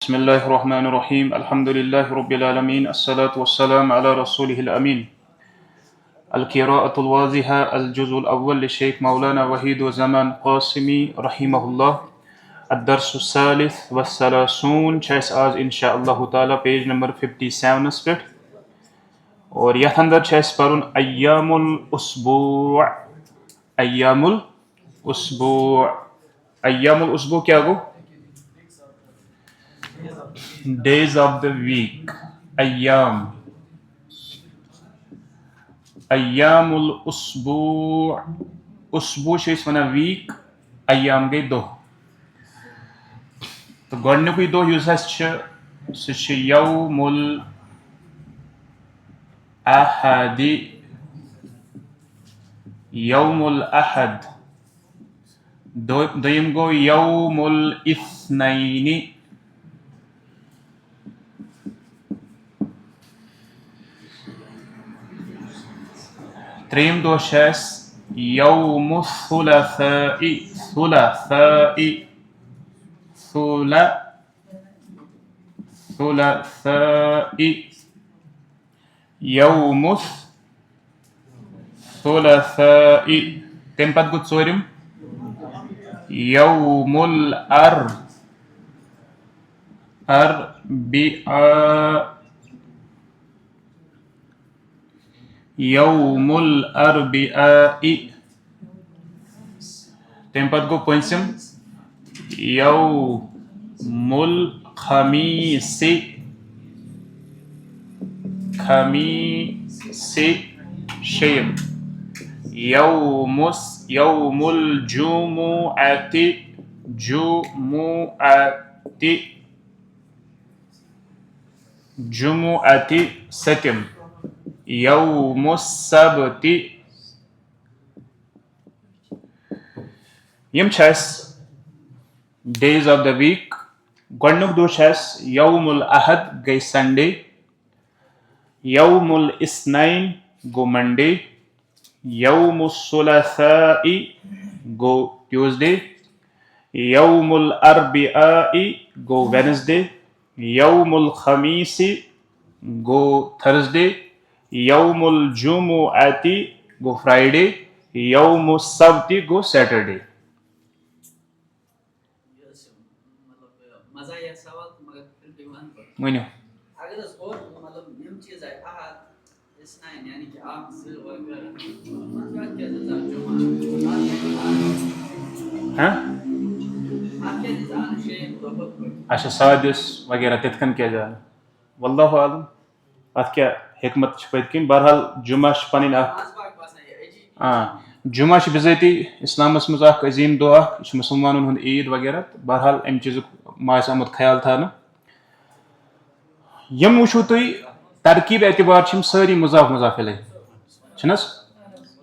بسم الله الرحمن الرحيم الحمد لله رب العالمين الصلاة والسلام على رسوله الأمين القراءة الواضحة الجزء الأول للشيخ مولانا وحيد زمان قاسمي رحمه الله الدرس الثالث والثلاثون چھ آز انشاء اللہ تعالی پیج نمبر 57 پہ اور یتھ اندر چھ پرن ایام الاسبوع ایام الاسبوع ایام الاسبوع کیا گو days of the week ایام ایام الاسبوع اسبوع چھ ونان ویک ایام گئی دہ تو گۄڈنیُکُے دۄہ یُس اَسہِ چھُ سُہ چھُ یوم الاحد یوم الاحد دوٚیِم گوٚو یوم الاثنین ترٛیٚیِم دۄہ چھُ اَسہِ یوم الثلاثاء ثلاثاء یوم الثلاثاء تمہِ پتہٕ گوٚو ژوٗرِم یوم الاربعاء یوم الاربعاء تمہِ پتہٕ گوٚو پوٗنٛژِم یوم الخمیٖس شیٚیِم یوم الجمعة سٔتِم یوم السبت یِم چھِ اَسہِ ڈیز آف دا ویٖک گۄڈنیُک دۄہ چھُ اَسہِ یوم الاحد گٔے سنڈے یوم الاثنین گوٚو منڈے یوم الثلاثاء گوٚو ٹیوزڈے یوم الاربعاء گوٚو ویڈنسڈے یوم الخمیٖس گوٚو تھرسڈے یوم الجمعة گوٚو فرائیڈے یوم السبت گوٚو سیٹرڈے ؤنِو اچھا سادس وغیرہ تِتھ کٔنۍ کیٛازِ آو واللہ عالم اتھ کیٛاہ حکمت چھِ پٔتۍ کِنۍ بہرحال جمعہ چھِ پنٕنۍ اکھ جمعہ چھِ بِذٲتی اسلامس منٛز اکھ عظیٖم دۄہ اکھ یہِ چھُ مُسلمانن ہُنٛد عیٖد وغیرہ تہٕ بہرحال امہِ چیٖزُک ما آسہِ آمُت خیال تھاونہٕ یِم وٕچھو تُہۍ ترکیٖب اعتبار چھِ یِم سٲری مضاف الیہ چھِنہٕ حظ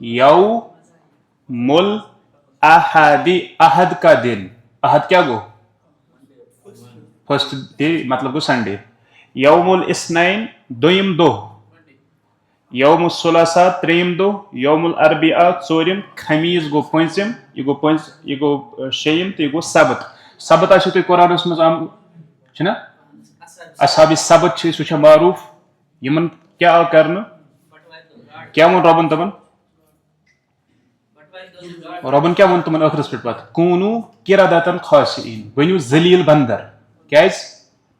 یوم الاحد احد کا دن احد کیا گوٚو فرسٹ ڈے مطلب گوٚو سنڈے یوم الاثنین دوٚیِم دۄہ یوم الثلاثاء ترٛیٚیِم دۄہ یوم الاربعاء ژوٗرِم خمیٖس گوٚو پوٗنٛژِم یہِ گوٚو شیٚیِم تہٕ یہِ گوٚو سبت سبت آسیو تۄہہِ قرآنس منٛز آمُت چھُنہ اصحابِ سبت چھِ سُہ چھےٚ معروٗف یِمن کیٛاہ آو کرنہٕ کیٛاہ ووٚن رۄبن تِمن رۄبن کیٛاہ ووٚن تِمن ٲخرس پٮ۪ٹھ پتہٕ کوٗنوٗ قِردَتن خاسِعیٖن بٔنِو ذٔلیٖل بنٛدر کیٛازِ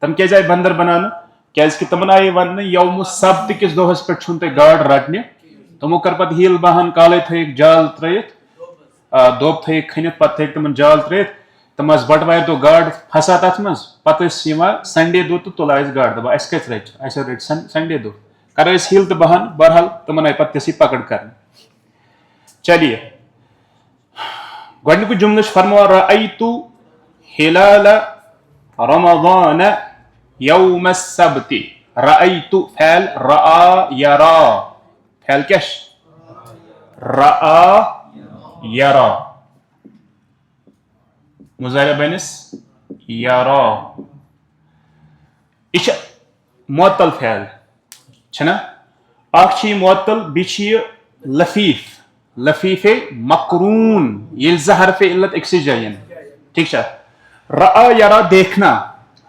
تِم کیٛازِ آیہِ بنٛدر بناونہٕ کیٛازِ کہِ تِمن آیہِ وننہٕ یوم السبت کِس دۄہس پٮ۪ٹھ چھُنہٕ تۄہہِ گاڈ رٹنہِ تِمو کٔر پتہٕ ہیٖل بہان کالے تھٲیِکھ جال ترٲیِتھ دوٚب تھٲیِکھ کھٔنِتھ پتہٕ تھٲیِکھ تِمن جال ترٲیِتھ تِم آسہٕ بٹوارِ دۄہ گاڈ پھسان تتھ منٛز پتہٕ ٲسۍ یِوان سنڈے دۄہ تہٕ تُلان ٲسۍ گاڈ دپان اسہِ کتہِ رچہِ اسہِ رٹہِ سنڈے دۄہ کران ٲسۍ ہیٖل تہٕ بہان بہرحال تِمن آیہِ پتہٕ تِژھٕے پکڑ کرنہٕ چلیے گۄڈنیُکُے جملہٕ چھُ فرماوان رأیتُ ہلال رمضان یوم السبت رأیتُ فعل رآ یرا فعل کیٛاہ چھُ رآ یرا مضارع بنس یرا یہ چھُ معطل فعل چھنا اکھ چھُ یہِ معطل بیٚیہِ چھُ یہِ لفیٖف مقروٗن ییٚلہِ زٕ حرفِ علت أکسٕے جایہِ ٹھیٖک چھا رآ یرا دیکھنا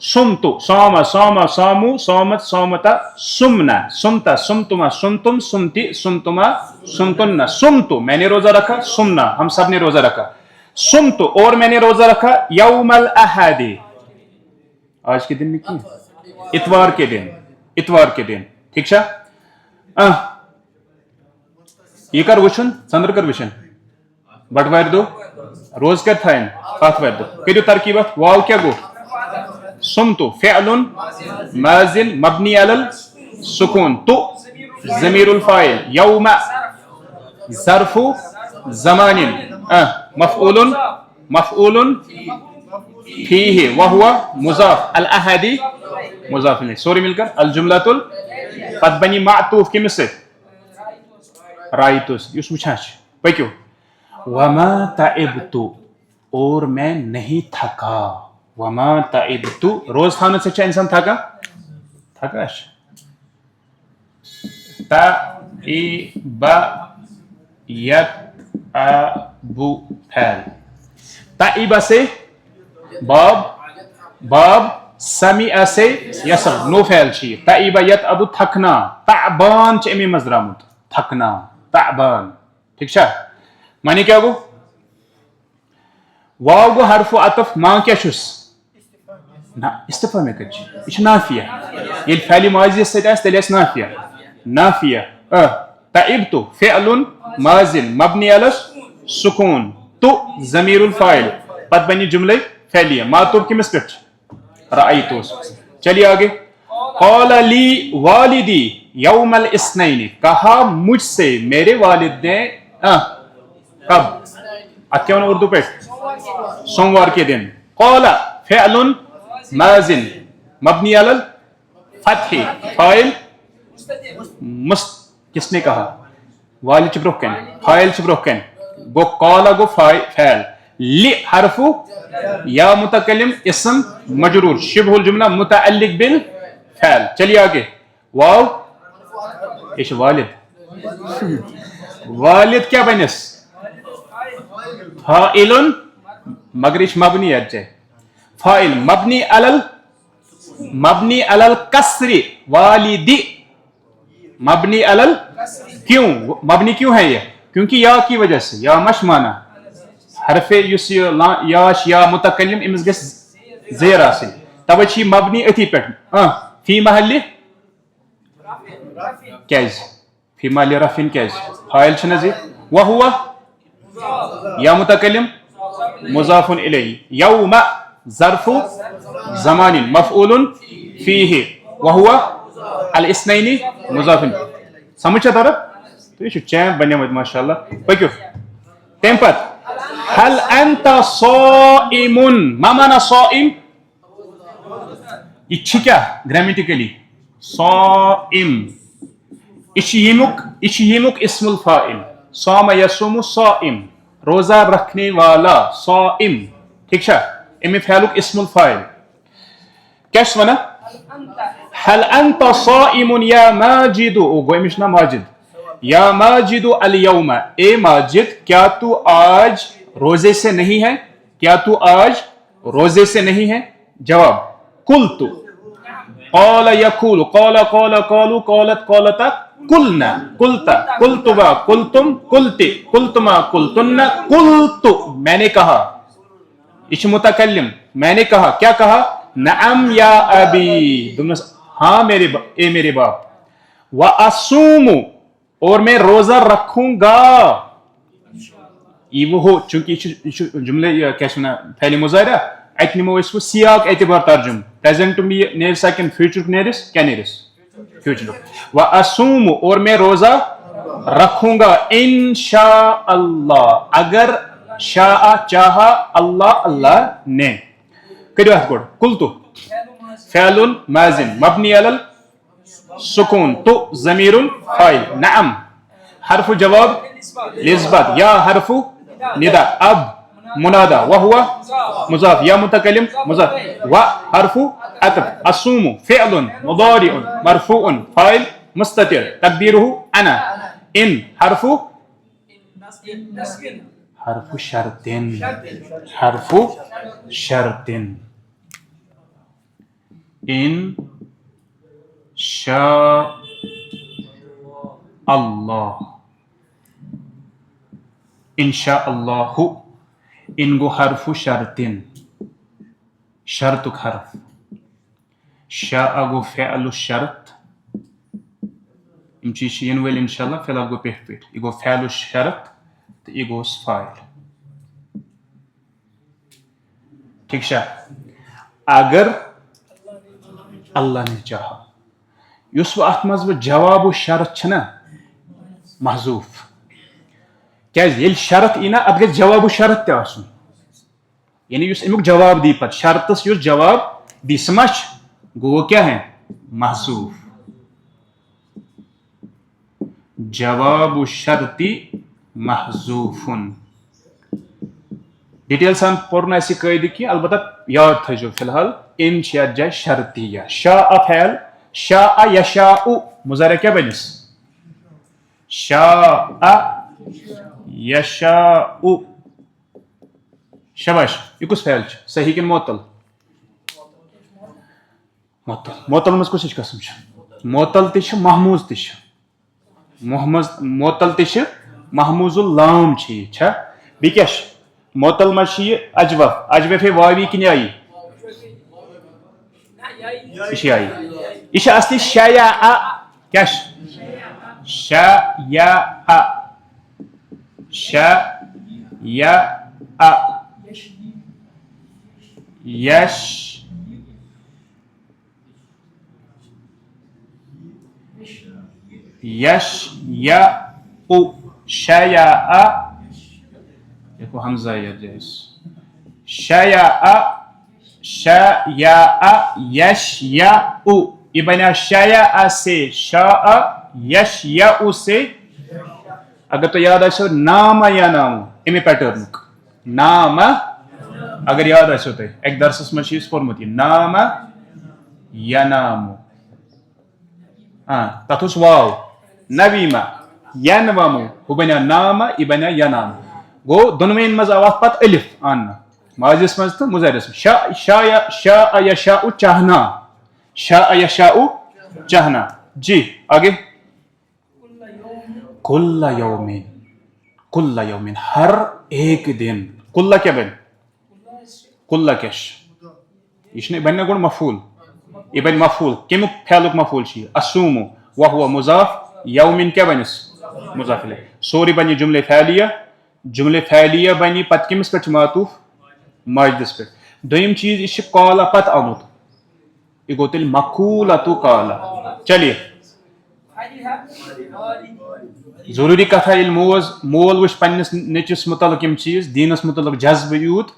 سمتو صام صام صامو صامت صامتا سمنا سمتا سمتما سمتم سمتی سمتما سمتن سمتو میں نے روزہ رکھا سمنا ہم سب نے روزہ رکھا سمتو اور میں نے روزہ رکھا یوم الاحد آج کے دن میں کی اتوار کے دن اتوار کے دن ٹھیک ہے یہ کر وچھن چندر کر وچھن بٹ وار دو روز کر تھائن کات وار دو کدو ترکیبت واو کیا گو سمتو فعل ماضن مبنی علی السکون تو ضمیر الفاعل یوم ظرف زمان مفعول فیہ وہو مضاف الاحدی مضاف الیہ سوری مل کر الجملۃ پت بنی معطوف کمس سے رائتوس یس وچھان پکیو وما تعبت اور میں نہیں تھکا وما تعبت روز تھانے سے انسان تھکا تھکا تعب یتعب پھیل تعب سے باب سمع سے یسر نو فعل چھ تعب یتعب تھکنا تعبان چھ امی مزرامت تھکنا تعبان ٹھیک چھا معنی کیا گو واو گو حرف عطف ماں کیا چھس نا استفہام کچھ یہ نافیہ یہ فعل ماضی سے تیل اس نافیہ نافیہ تعبت فعل ماض مبنی علی السکون تو ضمیر الفاعل پت بنی جملہ فعلیہ معطوف کمس پہ رأیتو چلیے آگے قال لی والدی یوم الاثنین کہا مجھ سے میرے والد نے کب کیا اردو پہ سوموار کے دن قال فعل ماض مبنی علی الفتح فاعل کس نے کہا والد چبرکن فاعل چبرکن گو قال گو فعل لی حرف یا متکلم اسم مجرور شبہ الجملہ متعلق بالفعل چلیے آگے واو ایش والد والد کیا بنس فاعل مگر ايش مبني ارجع فاعل مبني على الكسر والدی مبنی على کیوں مبنی کیوں ہے یہ کیونکہ یا کی وجہ سے یا مش مانا حرف یس یا متکلم امس گس زیر آسن توے چھ مبنی اتھی پہ فی محل کیز فی محل رفع کیز فاعل چھ نہ وہو یا متکلم مضاف الیہ یوم ظرف زمان مفعول فیہ وہو الاثنین مضاف سمجھا تھا تو یہ چین بنے مت ماشاءاللہ پکیو تم پت هل انت صائم ما معنی صائم یہ کیا گرامیٹیکلی صائم اشیمک اسم الفاعل صام یصوم صائم روزہ رکھنے والا صائم ٹھیک ہے امی فعلک اسم الفاعل کیس ونا هل انت صائم یا ماجد او گو امش نا ماجد یا ماجد اليوم اے ماجد کیا تو آج روزے سے نہیں ہے کیا تو آج روزے سے نہیں ہے جواب قلت قال یقول قال قال قالوا قالت قالتا قلنا قلت قلتما قلتم قلتی قلتما قلتن قلت میں نے کہا اش متکلم میں نے کہا کیا کہا نعم یا ابی ہاں میرے باپ وَأَصُومُ اور میں روزہ رکھوں گا یہ وہ ہو چونکہ جملے کیا سنا پہلے مظاہرہ ات نمو اس کو سیاق اعتبار ترجم پریزنٹ بھی نیر سکن فیوچر نیرس کیا نیرس فیوچر وَأَصُومُ اور میں روزہ رکھوں گا انشاءاللہ اگر شاء چاہا اللہ نے کدو ہاتھ کوڑ قلتو فعل ماض مبنی علی السکون تو ضمیر فاعل نعم حرف جواب لإثبات یا حرف ندا اب منادا وهو مضاف یا متکلم مضاف و حرف عطف اصوم فعل مضارع مرفوع فاعل مستتر تقدیره انا ان حرف شرط شاء اللہ انشاء اللہ ان گو حرف شرطن شرطک حرف شاء گو فعل الشرط یم چیز ین ول انشاءاللہ فی الحال گو پیٹ یہ گو فعل الشرط تو یہ گوس فاعل ٹھیک شا اگر اللہ نے چاہا یس ات مز جواب و شرط چھنا محذوف یل شرط ای نا ات گژھِ جواب و شرط تہِ آسُن یعنی یس امیُک جواب دی پتہٕ شرطس یس جواب دی سہ ما گو وہ کیا ہے محذوف جواب الشرط محذوف ڈیٹیل سان پورن اسی قاعدہ کی البتہ یاد تھجو فی الحال ان شاء جائے شرطیہ شاء فعل شاء یشاء مضارع کیا بنس شاء یشاء شباش یہ کس فعل صحیح کن معطل معطل مز کس قسم معطل تہ محموز تہ معطل تہ محموز اللام چھا بی کیا معطل مز یہ اجوف واوی کن آئی یہ آئی یہ اصلی شیع کیا شیع شیع یش یش یا او شیع دیکھو حمزہ جیس شیع شیع یش یا او یہ بنا شیع سے شاء یش یا او سے اگر تو یاد آئے نام یا نامو امی پیٹرن نام اگر یاد آئے تو ایک درسس میں چیز پورمت نام یا نامو تتھ اس واو نویما ینوامو ہو بنا نام یہ بنا ینام گو دونوین مز آواز پت الف آننا ماضیس مز تو مضارعس شاء یشاء چاہنا شاء یشاء چاہنا جی آگے کل یومین ہر ایک دن کل کیا بن کل کیش یہ بن گوڑ مفعول یہ بن مفعول کمیک فعلک مفعول اسومو وہو مضاف یومین کیا بنس مضاف الیہ سوری بنی جملہ فعلیہ بنی پت کمس پہ معطوف ماجدس پہ دویم چیز یہ قالا پت آمت یہ گو تیل مقولۃ قالا چلیے ضروری کتھا یل مول وچ پنس نچس متعلق یم چیز دینس متعلق جذب یوت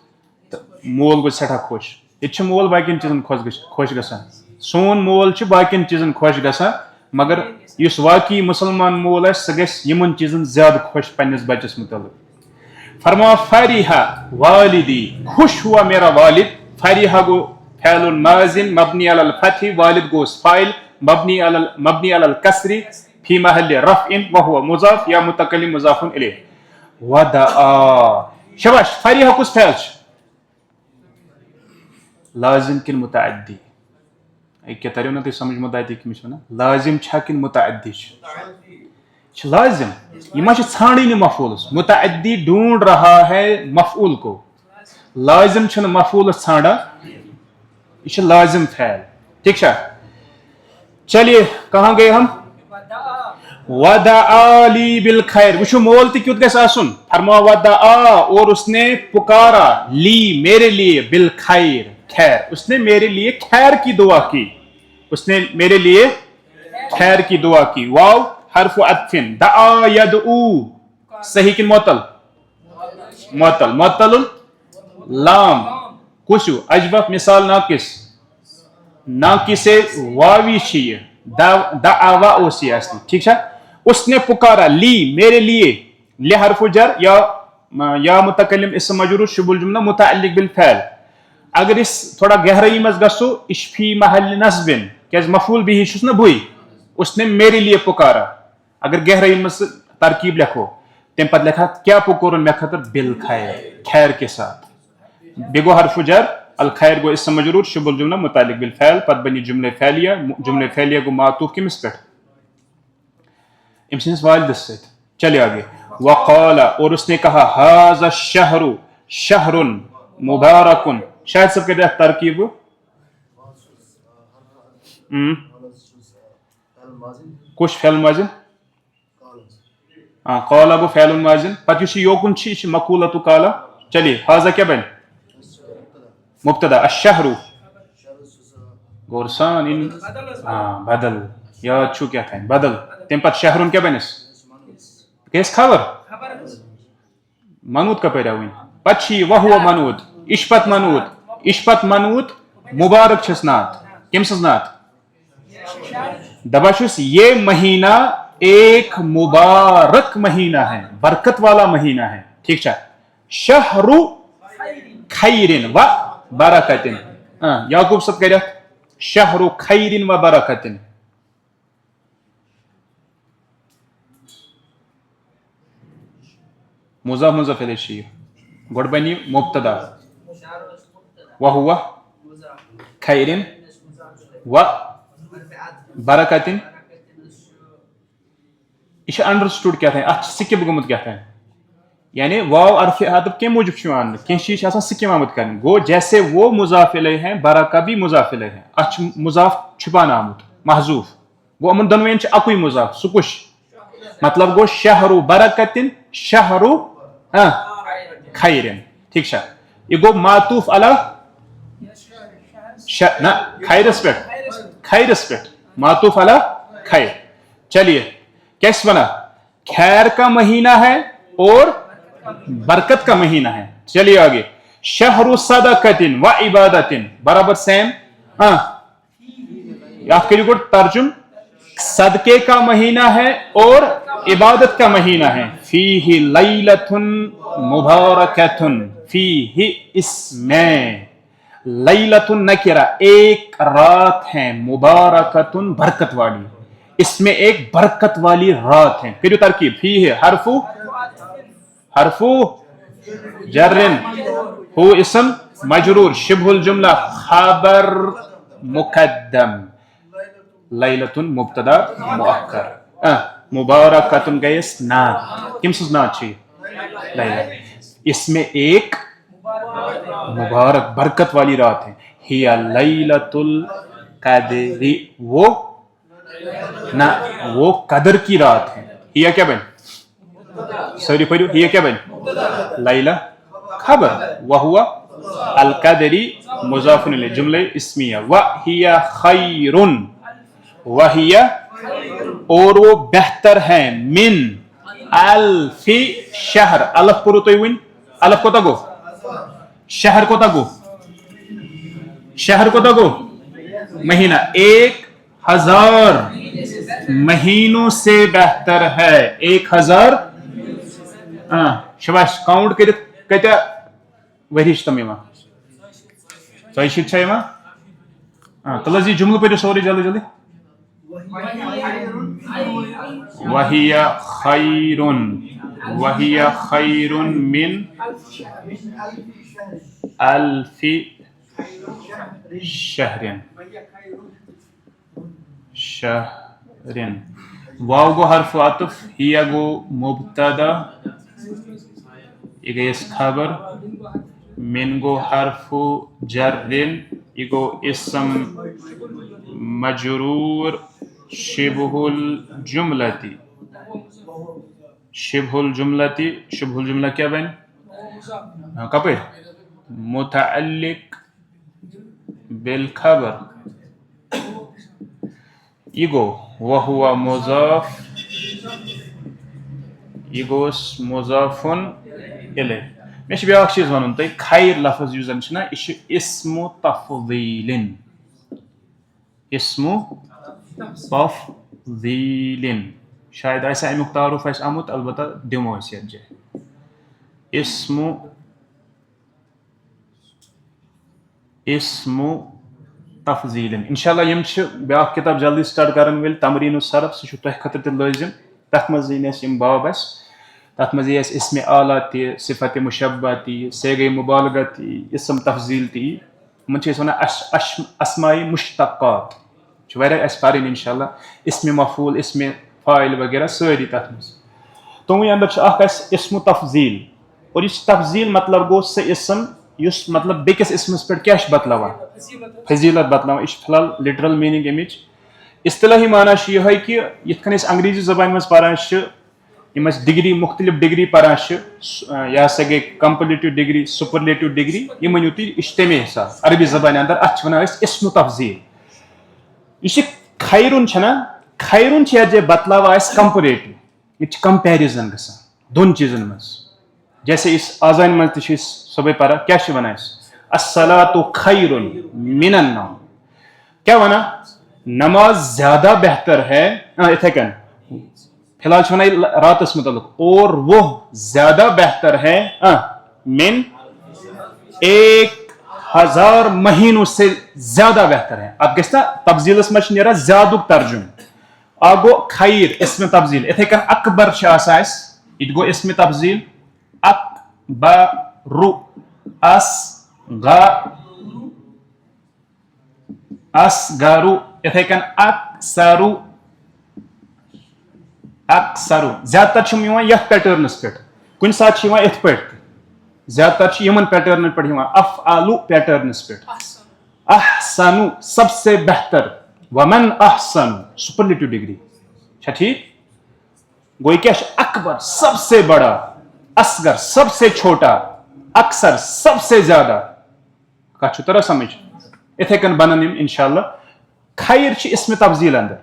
تو مول گو سٹھا خوش یہ مول باقین چیزن خوش گسان سون مول باقین چیزن خوش گسان مگر اس واقعی مسلمان مول سہ گھس یمن چیزن زیادہ خوش پنس بچس متعلق فرما فریحہ والدی خوش ہوا میرا والد فریحہ گو فعل ماضی مبنی علی الفتح والد گوس فاعل مبنی علی الکسر فی محل رفع وهو مضاف یا متکلم مضاف الیہ ودعا شباش فریحہ کس فعل لازم کن متعدی کیا تریو نا تو سمجھ متعدی کمس ونان لازم چھا کن متعدی لازم یہ ما ژھانڈی مفعولس متعدی ڈھونڈ رہا ہے مفعول کو لازم چھ مفعولس ژھانڈا یہ لازم فعل ٹھیک ہے چلیے کہاں گئے ہم ودعا لی بالخیر وچھو مول تہ کیت گژھِ آسن فرما ودعا اور اس نے پکارا لی میرے لیے بالخیر خیر اس نے میرے لیے خیر کی دعا کی اس نے میرے لیے خیر کی دعا کی واو حرف عطف دعا یدعو صحیح کن معطل لام کشو اجبف مثال ناقص واوی چھ دعوا اوسی اصلی ٹھیک ہے اس نے پکارا لی میرے لیے لی حرف جر یا متکلم اسم مجرور شبہ الجملہ متعلق بالفعل اگر اس تھوڑا گہرائی مز گسو اس فی محل نصب کیا مفعول بھی چھس نا بوئی اس نے میرے لیے پکارا اگر گہرائی مز ترکیب لکھو تم پتہ لکھا کیا پکورن میں خطر بالخیر خیر کے ساتھ بیگو حرف جر الخیر گو اسم مجرور شبہ الجملہ متعلق بالفعل پتہ بنی جملہ فعلیہ گو معطوف کمس پہ ام سندس والدس ست چلے آگے وقال اور اس نے کہا ھذا الشہر شہر مبارک شاید سب کہتے ہیں ترکیب کش فعل ماضی قال گو فعل ماضی پتہ اس یوکن چھ مقولۃ قال چلیے ھذا کیا بن مبتدا الشہر گورسان بدل یاد چھو کیا تھا بدل تم پتہ شہرن کیا بنس کیس خبر منوت کا پیدا ہوئی پچھی وہو منوت اشپت منوت مبارک چھس نات کم سز نات دباشس یہ مہینہ ایک مبارک مہینہ ہے برکت والا مہینہ ہے ٹھیک ہے شہر خیرن و برکتن یعقوب سب کہہ رہا شہر خیرن و برکتن مضاف مضاف الیہ شی گڈ بنی مبتدا وہو خیرن و برکتن یہ انڈرسٹوڈ کیا تھا ات سکپ گومت کیا تھا یعنی واو عرف عطف کے موجب چھ کی چیز آسان سکپ آمد کرنے گو جیسے وہ مضاف الیہ ہیں برکہ بھی مضاف الیہ ہے اچھ مضاف چھپانا آمد محذوف گو امن دونوین چھ اکوئی مضاف سکش مطلب گو شہر برکتن شہر خیرن ٹھیک ہے یہ گو معطوف علی خیرس پہ معطوف علی خیر چلیے کیسے بنا خیر کا مہینہ ہے اور برکت کا مہینہ ہے چلیے آگے شہر صدقتن و عبادتن برابر سیم آپ کے لیے ترجم صدقے کا مہینہ ہے اور عبادت کا مہینہ ہے فیہ لیلۃ مبارکۃ فیہ اس میں لیلۃ نکرہ ایک رات ہے مبارکۃ برکت والی اس میں ایک برکت والی رات ہے پھر ترکیب فیہ حرف جرن ہو اسم مجرور شبہ الجملہ خبر مقدم لیلۃ مبتدا مؤخر مبارکۃ گیس نات کم سز نات چھ لیلہ اس میں ایک مبارک برکت والی رات ہے ہی لیلۃ القدر وہ قدر کی رات ہے ہی کیا بن سوری پڑھو ہی کیا بن لیلہ خبر وہو القدری مضاف الیہ جملہ اسمیہ وہی خیرن وہی اور وہ بہتر ہے من الف شہر الف پورو تو ون الف کو تگو شہر کو تگو مہینہ 1000 مہینوں سے بہتر ہے 1000 شباش کاؤنٹ کرت کتیا ورش تم تھی شیت تل یہ جملہ پڑھو سوری جلدی جلدی وہی خیر من الف شہر واو گو حرف عطف ہی گو مبتدا یہ گیس خبر من گو حرف جرن یہ گو اسم مجرور شبہ الجملہ کیا بین کپڑ متعلق بالخبر یہ گو وہو مضاف یہ گوس مضاف الیہ میں بیاکھ چیز ون تھی خیر لفظ یس زن نا یہ اسم تفضیل شاید ایسا امیک تعارف اس آمت البتہ دمو اس یت جائے اسم تفضیل انشاءاللہ یم بیاکھ کتاب جلدی سٹارٹ کرن ول تمرین الصرف سہ تہ خاطر تہ لازم تتھ مز یم باب اس تتھ مز اسم اعلیٰ تی صفت مشبہ تی صیغہ مبالغہ تی اسم تفضیل تی من چھِ أسۍ وَنان اسماء مشتقات چھِ واریاہ اَسہِ پَرٕنۍ اِنشاء اللہ اسمِ مفعول اسمِ فاعل وغیرہ سٲری تَتھ منٛز تِموٕے اندر چھُ اکھ اَسہِ اسمُ تفضیٖل اور یُس تفضیٖل مطلب گوٚو سُہ اسم یُس مطلب بیٚکِس اسمس پٮ۪ٹھ کیاہ چھُ بتلاوان فضیٖلت بتلاوان یہِ چھِ فی الحال لِٹرل میٖنِنٛگ اَمِچ اصطلاحی معنی چھُ یِہوے کہِ یِتھ کٔنۍ أسۍ انگریزی زبانہِ منٛز پران چھِ یِم أسۍ ڈگری مختلف ڈگری پران چھِ یہِ ہسا گٔے کمپلیٹِو ڈگری سپرلیٹِو ڈگری یہِ ؤنِو تُہۍ یہِ چھُ تَمے حساب عربی زبانہِ اندر اتھ چھِ ونان أسۍ اسمُ تفضیٖل یہِ چھِ خیرُن چھُنہ خیرُن چھِ یتھ جایہِ بتلاوان اَسہِ کمپریٹِو ییٚتہِ چھِ کمپیرزن گژھان دۄن چیٖزن منٛز جیسے أسۍ آزانہِ منٛز تہِ چھِ أسۍ صبحٲے پران کیاہ چھِ ونان أسۍ الصلاۃ خیر من النوم کیاہ ونان نماز زیادہ بہتر ہے اتھے کن فی الحال چھِ ونان یہِ راتس متعلق اور وہ زیادہ بہتر ہے من 1000 مہینوں سے زیادہ بہتر ہے اتھ گژھِ نا تفضیٖلس منٛز چھِ نیران زیادُک ترجُمہٕ اکھ گوٚو خیر اسمِ تفضیٖل اتھے کن اکبر چھِ آسان اَسہِ یہِ تہِ گوٚو اسمِ تفضیٖل اکبرُ اصغرُ اتھے کن اکثرُ زیادٕ تر چھِ یِم یِوان یتھ پیٹرنس پٮ۪ٹھ کُنہِ ساتہٕ چھِ یِوان یِتھ پٲٹھۍ تہِ زیادٕ تر چھِ یِمن پیٹرنن پٮ۪ٹھ یِوان افعلُ پیٹرنس پٮ۪ٹھ احسنُ سب سے بہتر ومن احسن سپرلیٹو ڈگری چھا ٹھیک گوٚو یہِ کیاہ چھُ اکبر سب سے بڑا اصغر سب سے چھوٹا اکثر سب سے زیادہ کتھ چھُ تران سمجھ اتھے کن بنن یِم انشاء اللہ خیر چھِ اسمِ تفضیٖل اندر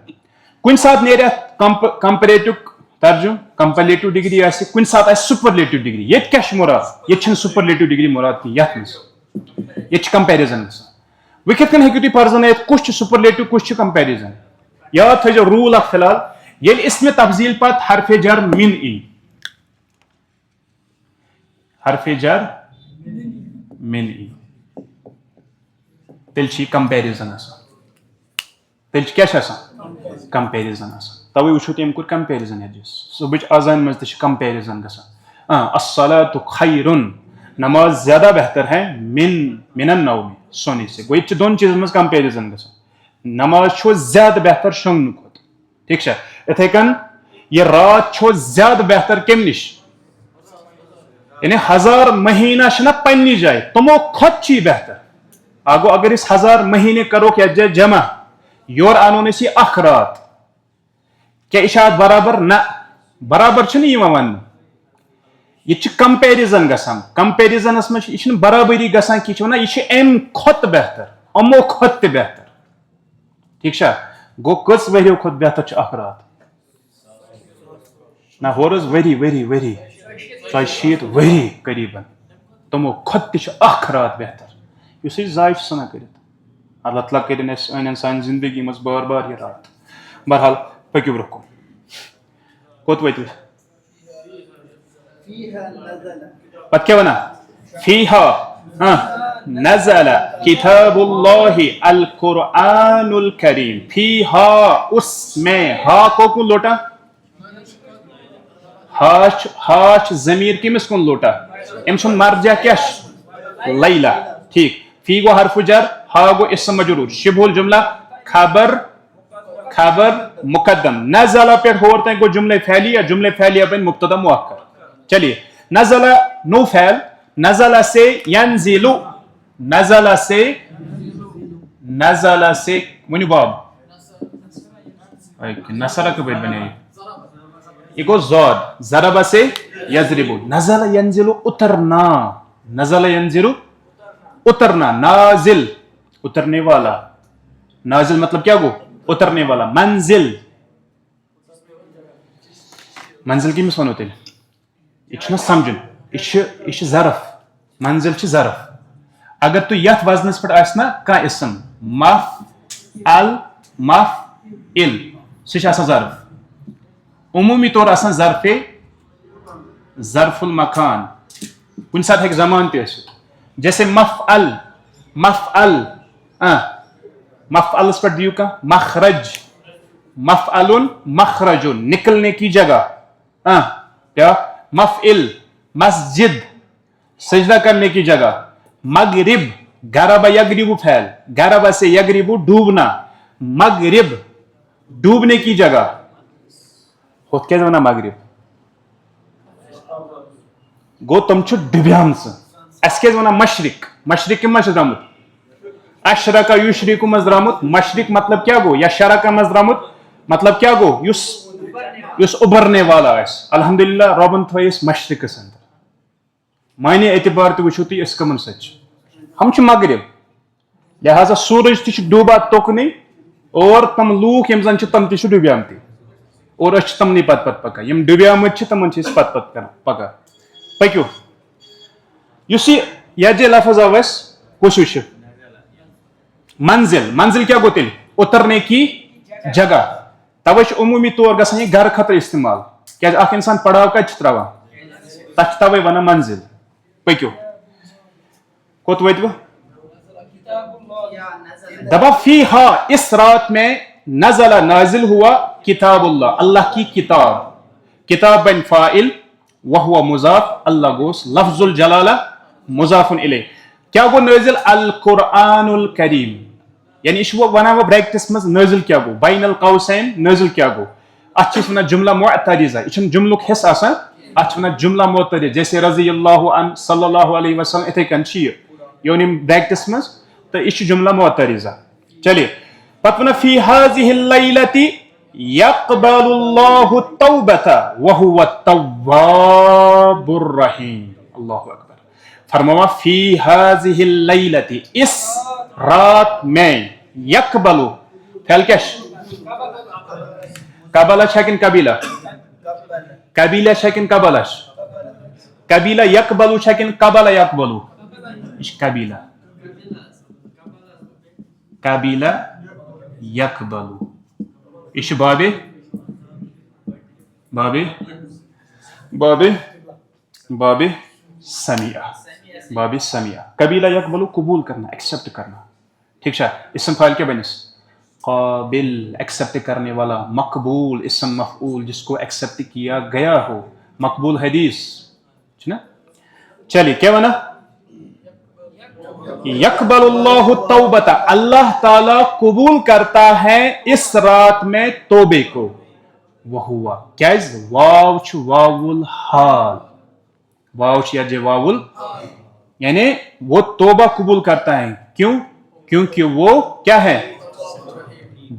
کُنہِ ساتہٕ نیرِ اتھ کمپریٹِو ترجُمہٕ کمپلیٹِو ڈگری آسہِ کُنہِ ساتہٕ آسہِ سپرلیٹِو ڈگری ییٚتہِ کیاہ چھُ مراد ییٚتہِ چھنہٕ سپرلیٹِو ڈگری مراد کینٛہہ یتھ منٛز ییٚتہِ چھِ کمپیرزن گژھان وۄنۍ کِتھ کٔنۍ ہیٚکِو تُہۍ پرزنٲیِتھ کُس چھُ سپرلیٹِو کُس چھُ کمپیرزن یاد تھٲیزیو روٗل اکھ فی الحال ییٚلہِ اسمِ تفضیٖل پتہٕ حرفِ جر من ای حرفِ جر من ای تیٚلہِ چھِ یہِ کمپیرزن آسان تیٚلہِ چھِ کیاہ چھِ آسان کمپیرزن آسان توے وٕچھو تُہۍ أمۍ کوٚر کمپیرزن یتھ صبحٕچ آزانہِ منٛز تہِ چھِ کمپیرزن گژھان الصلاۃ خیر نماز زیادہ بہتر ہے من النوم سونے سے گوٚو ییٚتہِ چھِ دۄن چیٖزن منٛز کمپیرزن گژھان نماز چھُ زیادٕ بہتر شۄنگنہٕ کھۄتہٕ ٹھیٖک چھا یِتھے کٔنۍ یہِ رات چھُ زیادٕ بہتر کمہِ نِش یعنی 1000 مہینہ چھِنہ پننہِ جایہِ تِمو کھۄتہٕ چھِ یہِ بہتر گوٚو اگر أسۍ 1000 مہینے کروکھ یتھ جایہِ جمع یورٕ انون أسۍ یہِ اکھ رات کیاہ یہِ چھِ اتھ برابر نہ برابر چھُنہٕ یِوان وننہٕ ییٚتہِ چھِ کمپیرزن گژھان کمپیرزنس منٛز یہِ چھِنہٕ برابری گژھان کینٛہہ یہِ چھِ ونان یہِ چھِ امہِ کھۄتہٕ بہتر یِمو کھۄتہٕ تہِ بہتر ٹھیٖک چھا گوٚو کٔژ ؤریو کھۄتہٕ بہتر چھُ اکھ رات نہ ہور حظ ؤری 160 ؤری قریٖبن تِمو کھۄتہٕ تہِ چھُ اکھ رات بہتر یُس أسۍ ضایہِ چھِ ژھٕنان کٔرِتھ اللہ تعالیٰ کٔرِنۍ اَسہِ أنِنۍ سانہِ زندگی منٛز بار بار یہِ رات بہرحال پٔکِو برونٛہہ کُن کوٚت وٲتِو پتہٕ کیاہ ونان فیہا نزل کتاب اللہ القرآن الکریم فیہا اس میں ہا کو کن لوٹا ہا چھُ ضمیٖر کٔمِس کُن لوٹا أمۍ سُنٛد مرجع کیاہ چھُ لیلا ٹھیٖک فی گوٚو حرف جر ہا گوٚو اسم مجرور شبہ الجملہ خبر مقدم نزلہ پٮ۪ٹھ ہور تانۍ گوٚو جملہ فعلی یا جملہ فعلیہ بنہِ مبتدا مؤخر چلیے نزلہ نو فعل نزلہ سے ینزلو نزلہ سے ؤنِو باب نصرہ کپٲرۍ بنے یہ گوٚو زاد ضربہ سے یضربو نزلہ ینزلو اترنا نزلہ ینزلو اترنا نازل اترنے والا نازل مطلب کیا گو اترنے والا منزل کٔمِس وَنو تیٚلہِ یہِ چھُنہ سمجھُن یہِ چھِ ظرف منزل چھِ ظرف اگر تُہۍ یتھ وزنس پٮ۪ٹھ آسہِ نا کانٛہہ اسم مف ال سُہ چھُ آسان ظرف عموٗمی طور آسان ظرف المکان کُنہِ ساتہٕ ہیٚکہِ زمان تہِ ٲسِتھ جیسے مفعلس پٮ۪ٹھ دِیِو کانٛہہ مخرج مفعلن مخرجن نکلنے کی جگہ بیاکھ مفعل مسجد سجدہ کرنے کی جگہ مغرب غرب یغرب فعل، غرب سے یغرب ڈوبنا، مغرب ڈوبنے کی جگہ ہوت کیا ونان مغرب گو تم چھ ڈبیام اس کیا ونان مشرق، مشرق کم مز درامت اشرق یشرق مز درامت، مشرق مطلب کیا گو، یا شرق مز درامت مطلب کیا گو یس ابھرنے والا اس، الحمدللہ ربن تھویس مشرقس اندر، معنی اعتبار تہ وچھو تھی اس کمن سچ ہم چھ مغرب، لہذا سورج تہ ڈوبا توکنے اور تم لوک یم زن تم تہ ڈبیامتی اور اس تمنی پت پت پکا یم ڈبیامت تمن پت پت کر پکا پکیو یس یہ لفظ آو اس کس وچ منزل، منزل کیا گو تیل اترنے کی جگہ، توے عمومی طور گژھان یہ گھر خطر استعمال کیا اخ انسان پڑاو کت تراوان تک توے ونان منزل، پکیو کوت وتو دبا فی ہا اس رات میں نزل نازل ہوا کتاب اللہ، اللہ کی کتاب، کتاب بن فاعل وہو مضاف، اللہ گوس لفظ الجلالہ مضاف الیہ، کیا گو نازل القرآن الکریم، یعنی یہ ونان بریکٹس مز نازل کیا گو، بین القوسین نازل کیا گو، ات ونان جملہ معترضہ، یہ جملک حصہ آسان، ات ونان جملہ معترض، جیسے رضی اللہ عنہ صلی اللہ علیہ وسلم اتھے کن یہ بریکٹس مز تو یہ جملہ معترضہ، چلیے پتہ ونان فی هذه اللیلۃ یقبل اللہ التوبۃ وہو التواب الرحیم، اللہ اکبر، فرمایا فی هذه اللیلۃ اس رات میں، یقبل فعل کیش قبلہ چھکن قبیلہ، قبیلہ چھکن قبلہ، قبیلہ یقبل چھکن قبلہ یقبل، قبیلہ قبیلہ یقبل، یہ بابے بابے بابے بابے سمیع، بابے سمیع، قبیلہ یقبل قبول کرنا، ایکسپٹ کرنا، ٹھیک ہے، اسم فاعل کیا بنس قابل، ایکسپٹ کرنے والا، مقبول اسم مفعول جس کو ایکسپٹ کیا گیا ہو، مقبول حدیث، چلیے کیا بنا یقبل اللہ التوبۃ، اللہ تعالی قبول کرتا ہے اس رات میں توبے کو، وہوا کیا واو چھ واو الحال، واو چھ یا واو یعنی وہ توبہ قبول کرتا ہے، کیوں؟ کیونکہ وہ کیا ہے،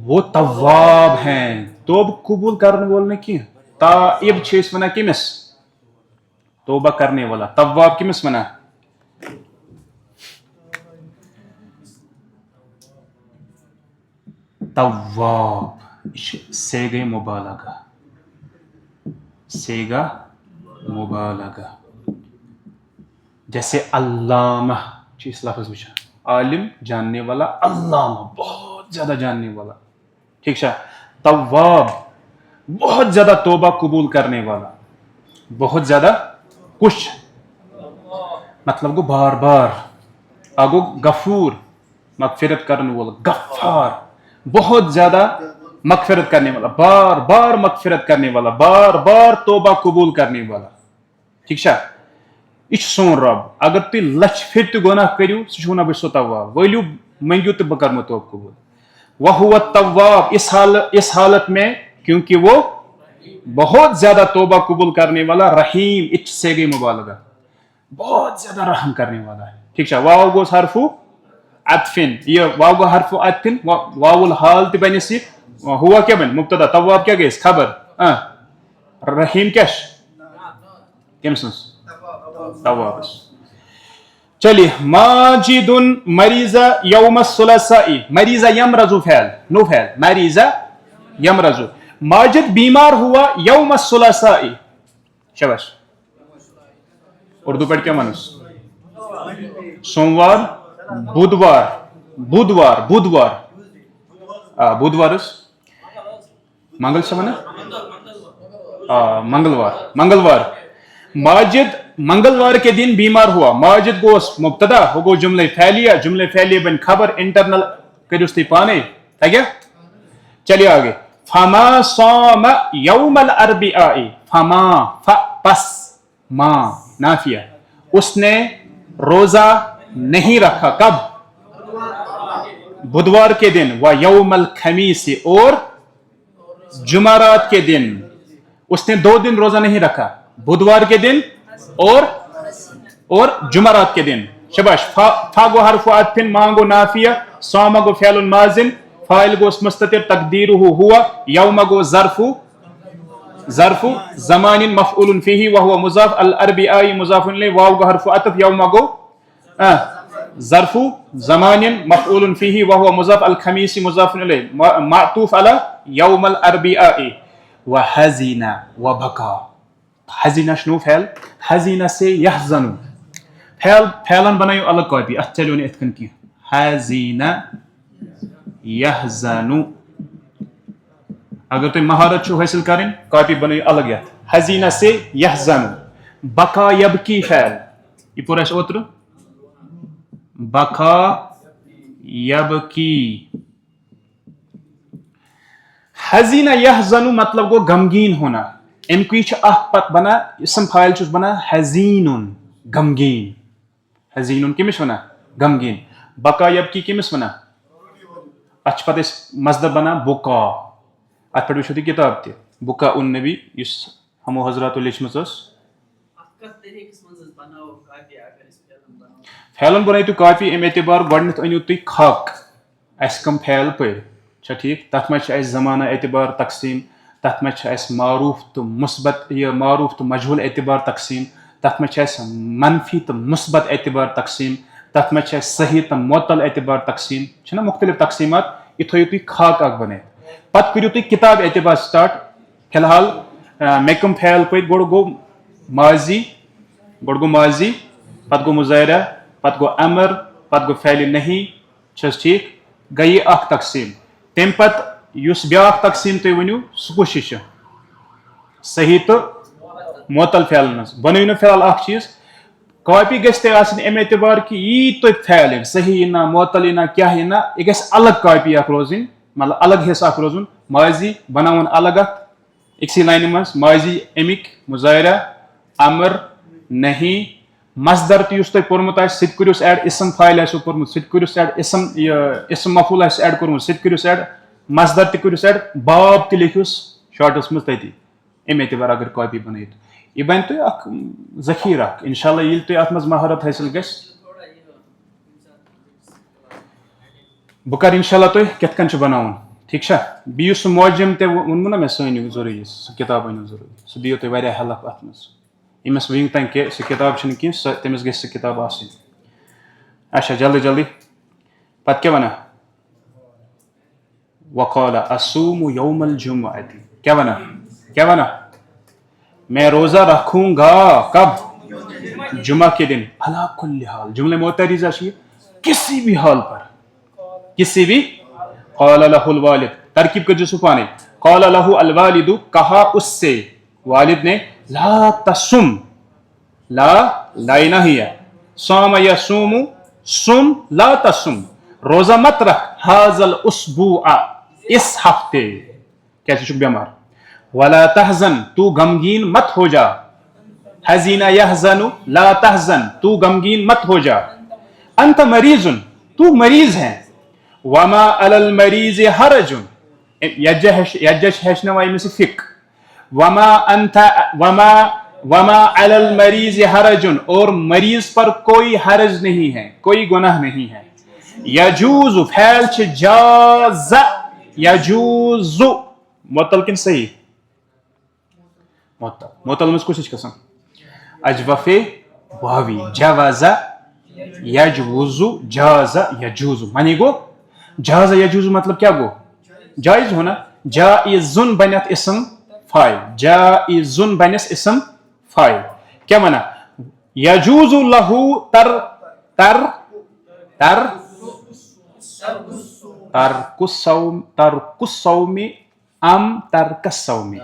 وہ تواب ہیں، توب قبول کرنے والے کی تائب چھس ونا کمس توبہ کرنے والا، تواب کمس ونا تواب، سیگا مبالغہ، سیگا مبالغہ، جیسے علامہ چیز لفظ وچھا عالم جاننے والا، علامہ بہت زیادہ جاننے والا، ٹھیک ہے، تواب بہت زیادہ توبہ قبول کرنے والا، بہت زیادہ کچھ مطلب گو بار بار، آگو غفور مغفرت کرنے والا، غفار بہت زیادہ مغفرت کرنے والا، بار بار مغفرت کرنے والا، بار بار توبہ قبول کرنے والا، ٹھیک ہے، یہ سون رب، اگر تھی لچھ پھر تہ گناہ کریو سہ ونان بہ سو تواب، ولو منگیو تو بہ کرمو توبہ قبول، وہو التواب، اس حالت میں کیونکہ وہ بہت زیادہ توبہ قبول کرنے والا، رحیم اچ سے گئی مبالغہ، بہت زیادہ رحم کرنے والا ہے، ٹھیک ہے، واو گوس حرف عطفن، یہ واو گو حرف عطفن، واو الحال تہ بنس، ہوا کیا بن مبتدا، تواب کیا گئس خبر، رحیم کیا کم سنس تواب، چلیے ماجد مریض یوم الثلاثاء، مریض یمرض فعل نو فعل، مریض یمرض، ماجد بیمار ہوا یوم الثلاثاء، شاباش، اردو پڑھ کیا مانس سوموار، بدوار، بدوار بدوار بدوار منگل سے منا منگلوار، منگلوار، ماجد منگلوار کے دن بیمار ہوا، ماجد گوس مبتدا ہو گو جملہ فعلیہ، جملہ فعلیہ بن خبر انٹرنل کریستی پانے ہے کیا، چلیے آگے، فما صام یوم الاربعاء، فما پس ما نافیہ، اس نے روزہ نہیں رکھا، کب؟ بدوار کے دن، و یوم الخمیس اور جمعرات کے دن. اس نے 2 دن روزہ نہیں رکھا، بدوار کے دن اور جمعرات کے دن. شباش. فا گو حرف عطف، ما گو نافیہ، صام گو فعل ماضن، فاعل گو مستتر تقدیرہ ہوا، یوم گو ظرف زمان مفعول فیہ وہو مضاف، الاربعاء مضاف الیہ، واو گو حرف عطف، یوم گو ظرف زمان مفعول فیہ وہو مضاف، الخمیس مضاف الیہ معطوف علی یوم الاربعاء. وحزن وبکا. حزینہ شنو فعل؟ حزینہ سے یحزن. پھیلن بنائیو الگ کاپی، اتھ چلیو اتھ کن کی. حزینہ یحزن. اگر تم مہارت چھو حاصل کریں کاپی بنائیو الگ یتھ. حزینہ سے یحزن. بکا یبکی فعل، یہ پورا اس اوتر بکا یبکی. حزینہ یحزن مطلب گو غمگین ہونا. ان کی پت بنا اسم فاعل چھس بنا حزین، غمگین. حزین کمس ونا؟ غمگین. بکا یبکی کمس ونا؟ اتھ پتہ مصدر بنا بکا. ات پہ وچھو تھی کتاب تہ بکا النبی اس ہمو حضرات لیچمت اس. پھیلن بنائی تو کاپی ام اعتبار گۄڈنیتھ أنِو تُہۍ خاک اس کم پھیل پٔرۍ چھا ٹھیک. تتھ منٛز چھِ اسہِ زمانہ اعتبار تقسیم، تتھ منٛز چھِ اسہِ معروف تو مثبت یہ معروف تو مجہول اعتبار تقسیم، تتھ منٛز چھِ اسہِ منفی تو مثبت اعتبار تقسیم، تتھ منٛز چھِ اسہِ صحیح تو معطل اعتبار تقسیم. چھِنہ مختلف تقسیمات. یہ تھٲیِو تُہۍ خاک اکھ بنٲیِتھ. پتہٕ کٔرِو تُہۍ کتاب اعتبار سٹارٹ. فی الحال مےٚ کٕم پھیل پٔرۍ؟ گۄڈٕ گوٚو ماضی، پتہٕ گوٚو مظاہرہ، پتہٕ گوٚو امر، پتہٕ گوٚو فعل نہیں. چھس ٹھیک؟ گٔے یہ اکھ تقسیم. تمہِ پتہٕ یُس بیاکھ تقسیم تُہۍ ؤنِو سُہ کُس چھُ؟ صحیح تو معطل فعلن منٛز. بنٲیِو نہٕ فی الحال اکھ چیٖز. کاپی گژھِ تۄہہِ آسٕنۍ امہِ اعتبار کہِ یی تۄہہِ فعل یِن، صحیح یِنا معطل یِنا کیاہ یِنا، یہِ گژھِ الگ کاپی اکھ روزٕنۍ، مطلب الگ حصہٕ اکھ روزُن. ماضی بناوُن الگ اکھ أکسٕے لاینہِ منٛز. ماضی امیِکۍ، مظاہرہ، امر، نہیں، مصدر تہِ یُس تۄہہِ پوٚرمُت آسہِ سُہ تہِ کٔرۍوُس ایڈ. اسم فاعل آسیو پوٚرمُت سُہ تہِ کٔرۍوُس ایڈ. اسم مفعول آسہِ ایڈ کوٚرمُت سُہ تہِ کٔرۍوُس ایڈ. مصدر تہِ کٔرۍوُس ایڈ. باب تہِ لیکھِوُس شارٹس منٛز تٔتی. امہِ اعتبار اگر کاپی بنٲیِتھ یہ بنہِ تۄہہِ اکھ ذخیرٕ اکھ انشاء اللہ. ییٚلہِ تۄہہِ اتھ منٛز مہارت حٲصِل گژھِ بہٕ کرٕ انشاء اللہ تۄہہِ کِتھ کٔنۍ چھُ بناوُن. ٹھیک چھا؟ بیٚیہِ یُس سُہ موجم تہِ ووٚنمو نا مےٚ سُہ أنِو ضروٗری، سُہ کِتاب أنِو ضروٗری. سُہ دِیو تۄہہِ واریاہ ہیلپ اتھ منٛز. ییٚمِس وٕنیُک تانۍ کہِ سُہ کِتاب چھِنہٕ کینٛہہ سۄ تٔمِس گژھِ سُہ کِتاب آسٕنۍ. اچھا جلدی جلدی. پتہٕ کیاہ ونان؟ وقال اصوم یوم الجمعہ. کیا بنا؟ میں روزہ رکھوں گا کب؟ جمعہ کے دن. علی کل حال جملہ معترضہ ہے کسی بھی حال پر، کسی بھی. قال له الوالد، ترکیب کر جو پانے. قال له الوالد، کہا اس سے والد نے. لا تصم، لا نہیں ہے. صام یصوم، سم لا تصم، روزہ مت رکھ. ھذا الاسبوع، اس ہفتے. کیسے چھک بیمار. ولا تحزن، تو غمگین مت ہو جا. حزینہ یحزن، لا تحزن، تو غمگین مت ہو جا. انت مریض، تو مریض ہے. وما علی المریض حرج، یجش ہیچنوا میں سے فک. وما علی المریض حرج، اور مریض پر کوئی حرج نہیں ہے، کوئی گناہ نہیں ہے. یجوز فعل چھ جاز، یجوز معطل کن صحیح؟ معطل مز کس قسم؟ اجوف واوی. جواز یجوز، جاز یجوز. معنی گو جاز یجوز مطلب کیا گو؟ جائز ہونا. جائزن بنت اسم فاعل، جائزن بنس اسم فاعل. کیا مانا؟ یجوز لہ ترک الصوم ام ترک الصوم.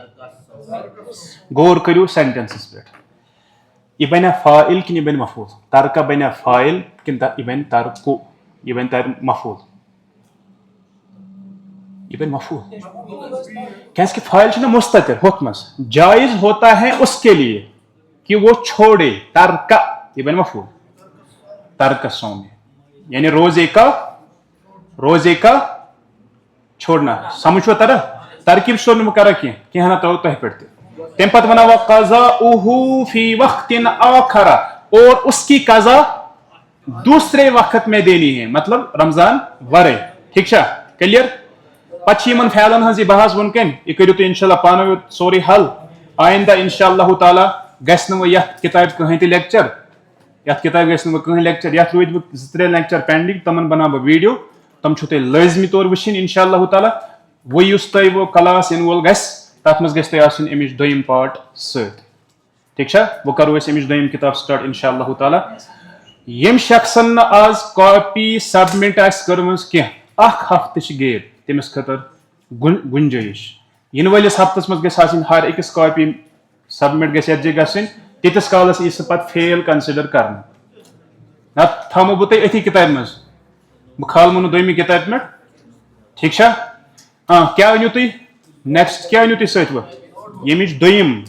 غور کریو سینٹینسز پہ. یہ بنیا فاعل کن یہ بن مفعول؟ ترکہ بنیا فاعل کن یہ بن ترکو؟ یہ بن مفعول. یہ بن مفعول کیسے کہ فاعل چھنا مستتر ہوت مس. جائز ہوتا ہے اس کے لیے کہ وہ چھوڑے. ترکہ یہ بن مفعول. ترک الصوم یعنی روزے کا چھوڑنا. سمجھو ترا ترکیب سو کرا کی نا تو تہ پہ تم پتہ ونان وقضاؤہ فی وقت آخر, اور اس کی قضا دوسرے وقت میں دینی ہے, مطلب رمضان ورے. ٹھیک چھا کلیئر. پتہ یمن فعلن ہز یہ بحث ونکن یہ کرو تھی انشاءاللہ پانو سوری حل. آئندہ انشاءاللہ تعالی گژھِ نہٕ وۄنۍ یتھ کتاب کٕہٕنۍ تہِ لیکچر, یتھ کتاب گژھِ نہٕ وۄنۍ کٕہٕنۍ لیکچر. یتھ روٗدۍ وۄنۍ 2-3 لیکچر پینڈنگ, تمن بناو بہٕ ویڈیو, تم چھو تۄہہِ لٲزمی طور وٕچھِنۍ انشاءاللہ تعالی. وۄنۍ یُس تۄہہِ وۄنۍ کلاس یِنہٕ وول گژھِ تتھ منٛز گژھِ تۄہہِ آسٕنۍ امِچ دوٚیِم پارٹ سۭتۍ. ٹھیک چھا وۄنۍ کرو أسۍ امِچ دوٚیِم کتاب سٹارٹ انشاءاللہ تعالی. ییٚمہِ شخصن نہٕ آز کاپی سبمٹ آسہِ کٔرمٕژ کینٛہہ, اکھ ہفتہٕ چھِ گیپ تٔمِس خٲطرٕ گُنجٲیِش. یِنہٕ وٲلِس ہفتس منٛز گژھِ آسٕنۍ ہر أکِس کاپی سبمٹ گژھِ یتھ جایہِ گژھٕنۍ, تیٖتِس کالس یی سُہ پتہٕ فیل کنسِڈر کرنہٕ. نتہٕ تھاومو بہٕ تۄہہِ أتھی کِتابہِ منٛز, بہٕ کھالمو نہٕ دوٚیمہِ کِتابہِ پٮ۪ٹھ. ٹھیک چھا کیٛاہ أنِو تُہۍ نیکسٹ, کیٛاہ أنِو تُہۍ سۭتۍ وۄنۍ ییٚمِچ دوٚیِم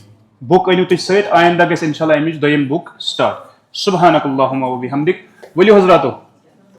بُک أنِو تُہۍ سۭتۍ. آیندہ گژھِ انشاءاللہ امِچ دوٚیِم بُک سٹارٹ. سبحانک اللہم وبحمدک. ؤلِو حضراتو